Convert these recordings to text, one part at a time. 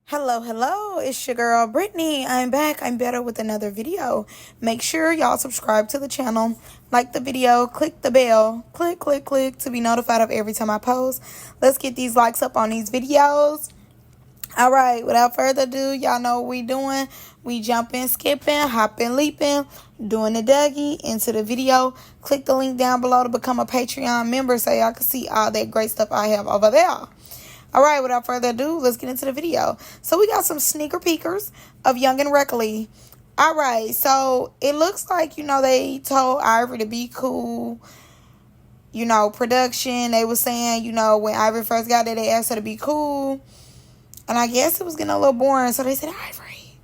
Hello, it's your girl Brittany. I'm back. I'm better with another video. Make sure y'all subscribe to the channel, like the video, click the bell, click to be notified of every time I post. Let's get these likes up on these videos. All right, without further ado, y'all know what we doing. We jumping, skipping, hopping, leaping, doing the Dougie into the video. Click the link down below to become a Patreon member so y'all can see all that great stuff I have over there. All right, without further ado, let's get into the video. So we got some sneaker peekers of Young and Reckley. All right, so it looks like, they told Ivory to be cool. Production, they were saying, when Ivory first got there, they asked her to be cool. And I guess it was getting a little boring. So they said, Ivory,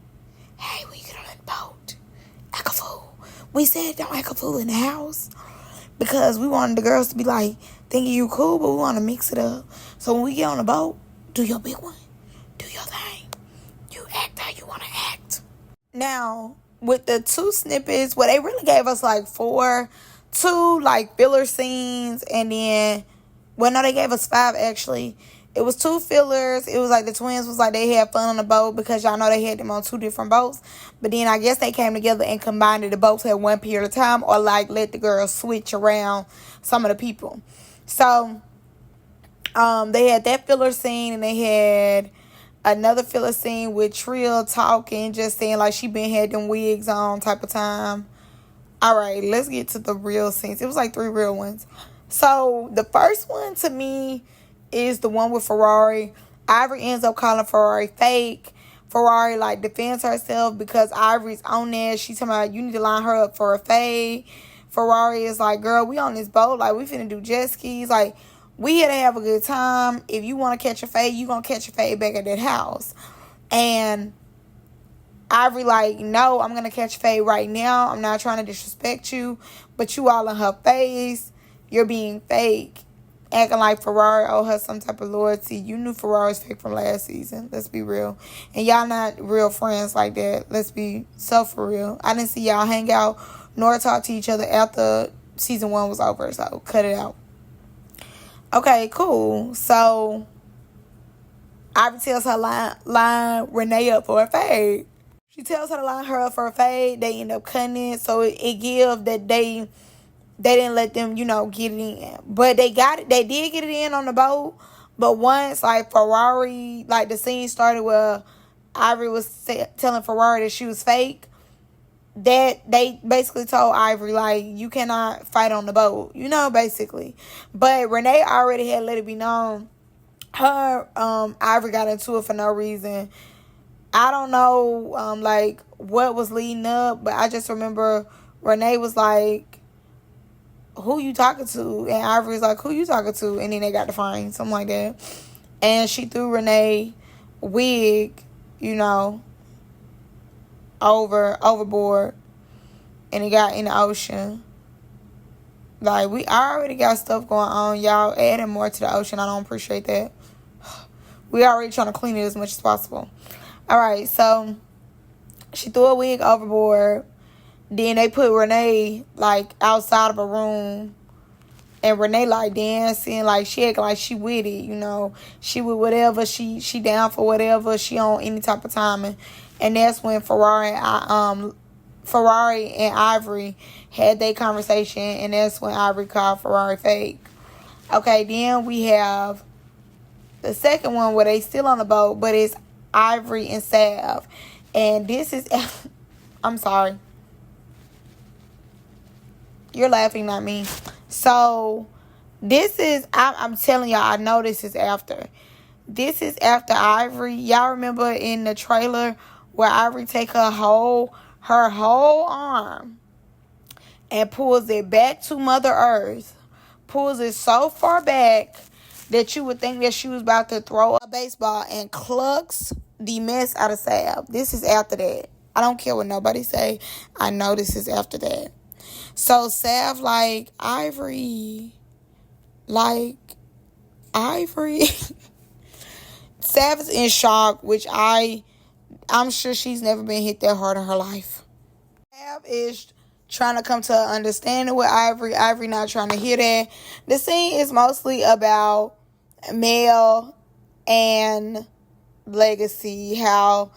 hey, when you get on the boat, act a fool. We said don't act a fool in the house because we wanted the girls to be like, thinking you cool, but we want to mix it up. So when we get on the boat, do your big one. Do your thing. You act how you want to act. Now, with the two snippets, they really gave us two filler scenes, and then, they gave us 5 actually. It was 2 fillers. It was like the twins was like they had fun on the boat because y'all know they had them on 2 different boats. But then I guess they came together and combined the boats at one period of time, or let the girls switch around some of the people. So, they had that filler scene, and they had another filler scene with Trill talking, just saying she had them wigs on type of time. All right, let's get to the real scenes. It was 3 real ones. So, the first one to me is the one with Ferrari. Ivory ends up calling Ferrari fake. Ferrari, defends herself because Ivory's on there. She's talking about, you need to line her up for a fade. Ferrari is like, girl, we on this boat. We finna do jet skis. We here to have a good time. If you want to catch a fade, you going to catch a fade back at that house. And Ivory no, I'm going to catch a fade right now. I'm not trying to disrespect you. But you all in her face. You're being fake. Acting like Ferrari owe her some type of loyalty. You knew Ferrari's fake from last season. Let's be real. And y'all not real friends like that. Let's be so for real. I didn't see y'all hang out nor talk to each other after season 1 was over. So cut it out. Okay, cool. So Ivy tells her line Rene up for a fade. She tells her to line her up for a fade. They end up cutting it. So it gives that they didn't let them, get it in. But they got it. They did get it in on the boat. But once, Ferrari, the scene started where Ivory was telling Ferrari that she was fake, that they basically told Ivory, you cannot fight on the boat, basically. But Rene already had let it be known. Ivory got into it for no reason. I don't know, what was leading up, but I just remember Rene was like, who you talking to? And Ivory was like, who you talking to? And then they got to fight, something like that. And she threw Rene wig, overboard, and it got in the ocean. We already got stuff going on. Y'all adding more to the ocean. I don't appreciate that. We already trying to clean it as much as possible. All right, so she threw a wig overboard. Then they put Rene, outside of a room. And Rene, dancing. She acting like she with it, She with whatever. She down for whatever. She on any type of timing. And that's when Ferrari and Ivory had their conversation. And that's when Ivory called Ferrari fake. Okay, then we have the second one where they still on the boat. But it's Ivory and Sav. And this is... I'm sorry. You're laughing, not me. So, this is... I'm telling y'all, I know this is after. This is after Ivory. Y'all remember in the trailer where Ivory take her whole arm and pulls it back to Mother Earth. Pulls it so far back that you would think that she was about to throw a baseball, and clucks the mess out of Sav. This is after that. I don't care what nobody say. I know this is after that. So Sav Ivory. Sav is in shock, which I'm sure she's never been hit that hard in her life. Sav is trying to come to an understanding with Ivory. Ivory not trying to hear that. The scene is mostly about Mel and legacy, how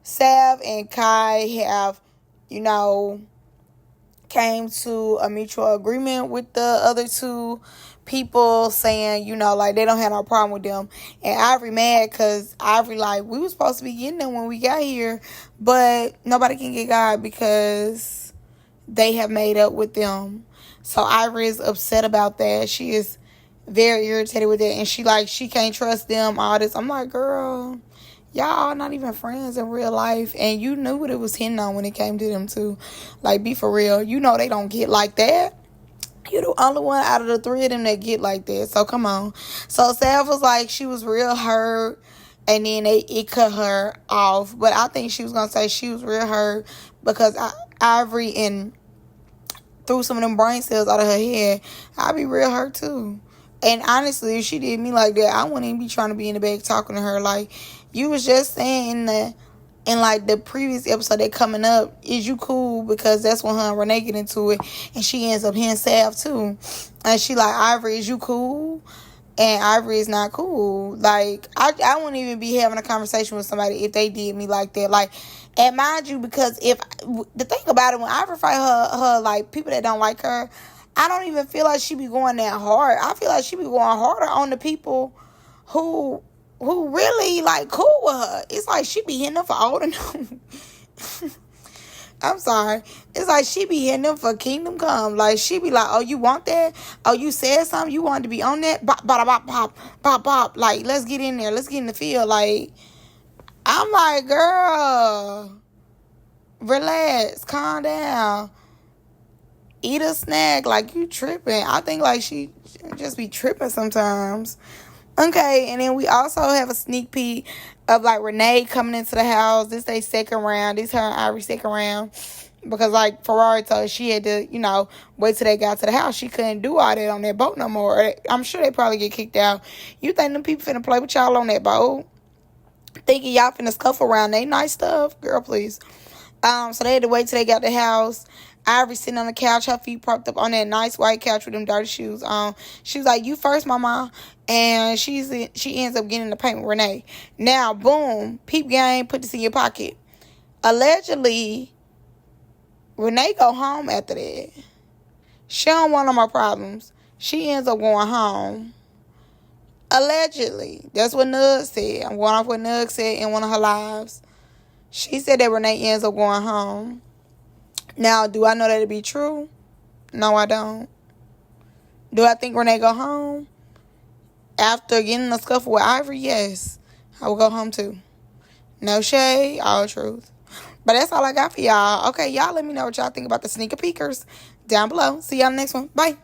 Sav and Kai have, came to a mutual agreement with the other two people, saying, like they don't have no problem with them. And Ivory mad because Ivory like, we was supposed to be getting them when we got here, but nobody can get God because they have made up with them. So Ivory is upset about that. She is very irritated with it, and she can't trust them, all this. I'm like, girl, y'all not even friends in real life, and you knew what it was hitting on when it came to them too. Like, be for real. They don't get like that. You're the only one out of the three of them that get like that. So come on. So Sav was like, she was real hurt, and then it cut her off. But I think she was gonna say she was real hurt because Ivory and threw some of them brain cells out of her head. I'd be real hurt too. And honestly, if she did me like that, I wouldn't even be trying to be in the back talking to her. Like, you was just saying in like the previous episode that coming up, is you cool? Because that's when her and Rene get into it, and she ends up hitting Sav too. And she like, Ivory, is you cool? And Ivory is not cool. Like, I wouldn't even be having a conversation with somebody if they did me like that. Like, and mind you, because if the thing about it, when Ivory fight her like people that don't like her, I don't even feel like she be going that hard. I feel like she be going harder on the people who really like cool with her. It's like she be hitting them for all of them. I'm sorry. It's like she be hitting them for Kingdom Come. Like, she be like, oh, you want that? Oh, you said something? You wanted to be on that? Bop, bop, bop, bop, bop, bop. Like, let's get in there. Let's get in the field. Like, I'm like, girl, relax, calm down. Eat a snack. Like, you tripping. I think, like, she just be tripping sometimes. Okay, and then we also have a sneak peek of, like, Rene coming into the house. This they second round. This her and Ivory second round. Because, like, Ferrari told her she had to, wait till they got to the house. She couldn't do all that on that boat no more. I'm sure they probably get kicked out. You think them people finna play with y'all on that boat? Thinking y'all finna scuff around they nice stuff? Girl, please. So they had to wait till they got the house. Ivory sitting on the couch, her feet propped up on that nice white couch with them dirty shoes on. She was like, you first, mama. And she ends up getting in the paint with Rene. Now, boom, peep game, put this in your pocket. Allegedly, Rene go home after that. She don't want no more problems. She ends up going home. Allegedly. That's what Nug said. I'm going off what Nug said in one of her lives. She said that Rene ends up going home. Now, do I know that to be true? No, I don't. Do I think Rene go home? After getting in a scuffle with Ivory? Yes. I will go home too. No shade, all truth. But that's all I got for y'all. Okay, y'all let me know what y'all think about the sneaker peekers down below. See y'all in the next one. Bye.